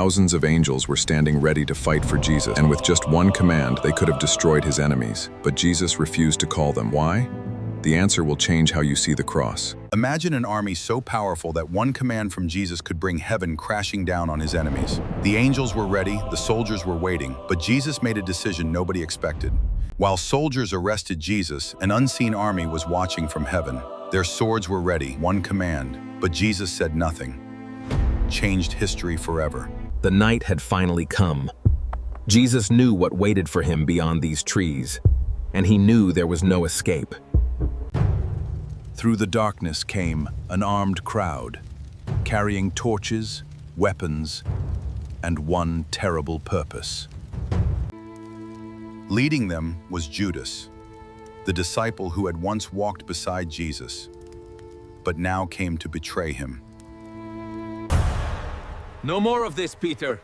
Thousands of angels were standing ready to fight for Jesus, and with just one command, they could have destroyed his enemies. But Jesus refused to call them. Why? The answer will change how you see the cross. Imagine an army so powerful that one command from Jesus could bring heaven crashing down on his enemies. The angels were ready, the soldiers were waiting, but Jesus made a decision nobody expected. While soldiers arrested Jesus, an unseen army was watching from heaven. Their swords were ready, one command, but Jesus said nothing. Changed history forever. The night had finally come. Jesus knew what waited for him beyond these trees, and he knew there was no escape. Through the darkness came an armed crowd, carrying torches, weapons, and one terrible purpose. Leading them was Judas, the disciple who had once walked beside Jesus, but now came to betray him. No more of this, Peter.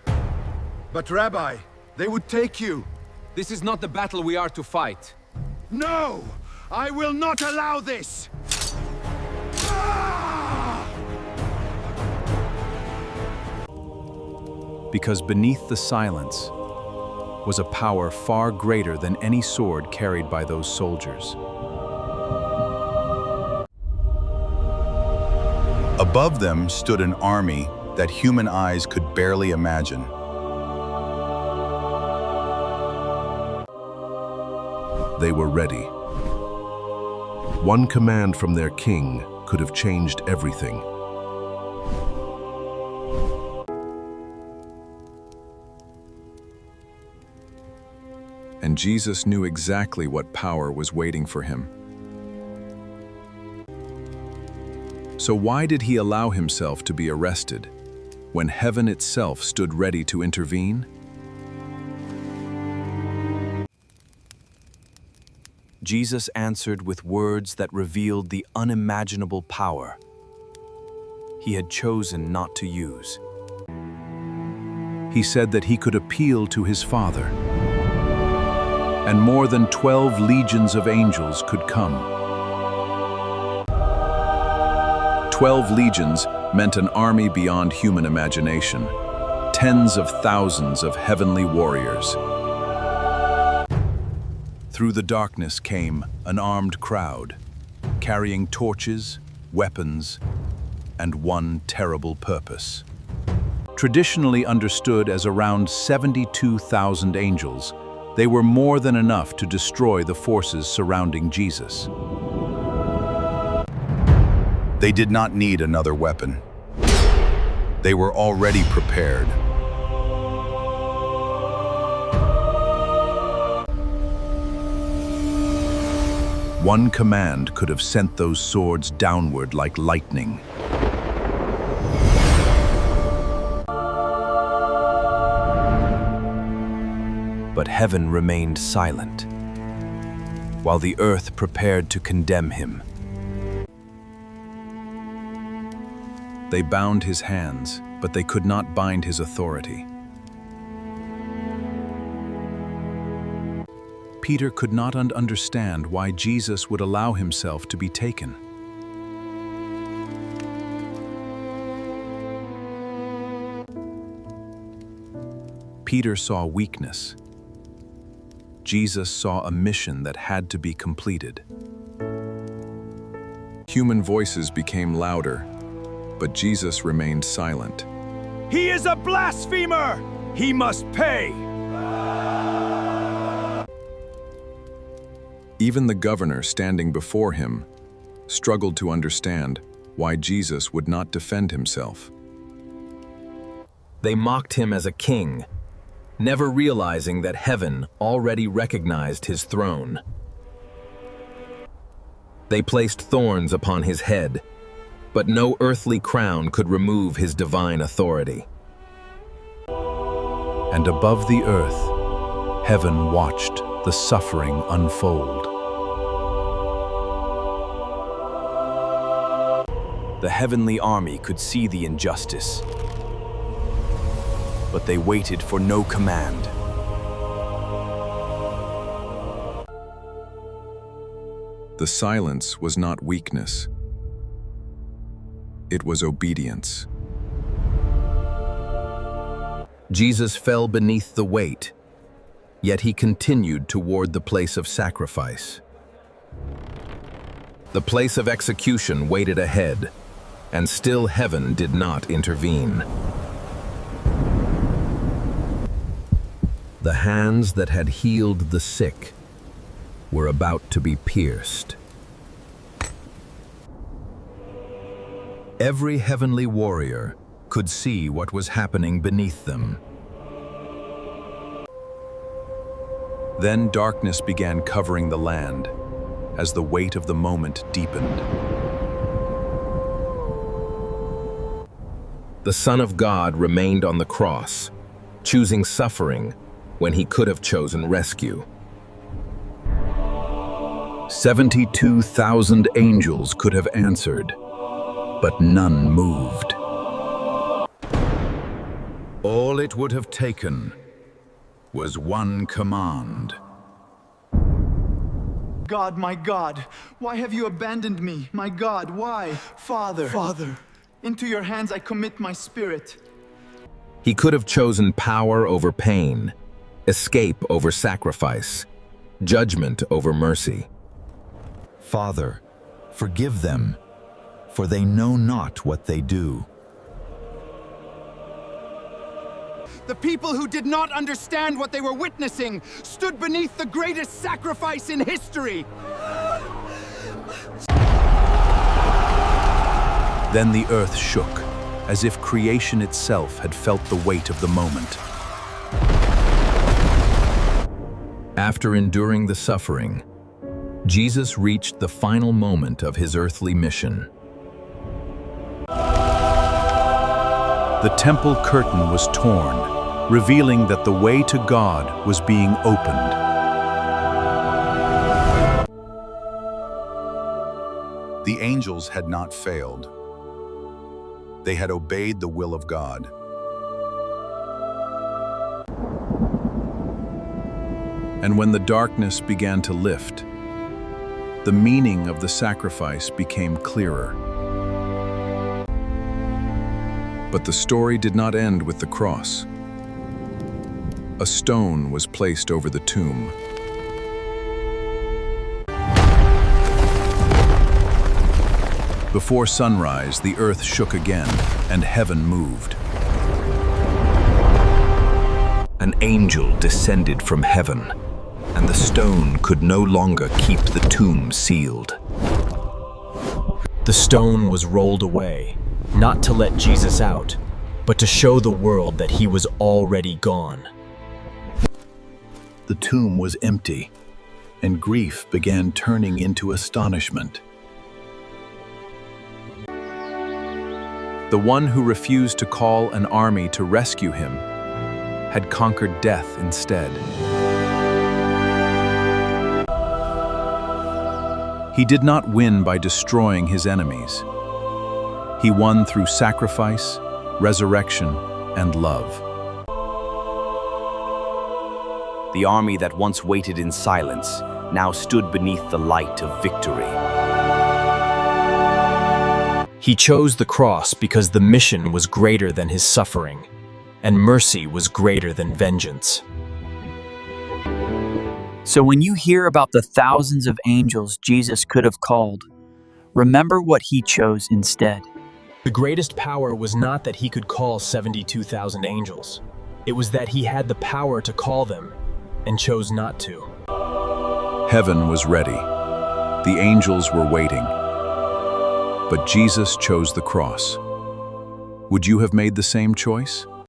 But Rabbi, they would take you. This is not the battle we are to fight. No! I will not allow this! Because beneath the silence was a power far greater than any sword carried by those soldiers. Above them stood an army that human eyes could barely imagine. They were ready. One command from their king could have changed everything. And Jesus knew exactly what power was waiting for him. So why did he allow himself to be arrested when heaven itself stood ready to intervene? Jesus answered with words that revealed the unimaginable power he had chosen not to use. He said that he could appeal to his Father, and more than 12 legions of angels could come. 12 legions meant an army beyond human imagination, tens of thousands of heavenly warriors. Through the darkness came an armed crowd, carrying torches, weapons, and one terrible purpose. Traditionally understood as around 72,000 angels, they were more than enough to destroy the forces surrounding Jesus. They did not need another weapon. They were already prepared. One command could have sent those swords downward like lightning. But heaven remained silent, while the earth prepared to condemn him. They bound his hands, but they could not bind his authority. Peter could not understand why Jesus would allow himself to be taken. Peter saw weakness. Jesus saw a mission that had to be completed. Human voices became louder, but Jesus remained silent. He is a blasphemer! He must pay! Even the governor standing before him struggled to understand why Jesus would not defend himself. They mocked him as a king, never realizing that heaven already recognized his throne. They placed thorns upon his head, but no earthly crown could remove his divine authority. And above the earth, heaven watched the suffering unfold. The heavenly army could see the injustice, but they waited for no command. The silence was not weakness. It was obedience. Jesus fell beneath the weight, yet he continued toward the place of sacrifice. The place of execution waited ahead, and still heaven did not intervene. The hands that had healed the sick were about to be pierced. Every heavenly warrior could see what was happening beneath them. Then darkness began covering the land as the weight of the moment deepened. The Son of God remained on the cross, choosing suffering when he could have chosen rescue. 72,000 angels could have answered, but none moved. All it would have taken was one command. God, my God, why have you abandoned me? My God, why? Father, into your hands I commit my spirit. He could have chosen power over pain, escape over sacrifice, judgment over mercy. Father, forgive them, for they know not what they do. The people who did not understand what they were witnessing stood beneath the greatest sacrifice in history. Then the earth shook, as if creation itself had felt the weight of the moment. After enduring the suffering, Jesus reached the final moment of his earthly mission. The temple curtain was torn, revealing that the way to God was being opened. The angels had not failed. They had obeyed the will of God. And when the darkness began to lift, the meaning of the sacrifice became clearer. But the story did not end with the cross. A stone was placed over the tomb. Before sunrise, the earth shook again, and heaven moved. An angel descended from heaven, and the stone could no longer keep the tomb sealed. The stone was rolled away, not to let Jesus out, but to show the world that he was already gone. The tomb was empty, and grief began turning into astonishment. The one who refused to call an army to rescue him had conquered death instead. He did not win by destroying his enemies. He won through sacrifice, resurrection, and love. The army that once waited in silence now stood beneath the light of victory. He chose the cross because the mission was greater than his suffering, and mercy was greater than vengeance. So when you hear about the thousands of angels Jesus could have called, remember what he chose instead. The greatest power was not that he could call 72,000 angels. It was that he had the power to call them and chose not to. Heaven was ready. The angels were waiting. But Jesus chose the cross. Would you have made the same choice?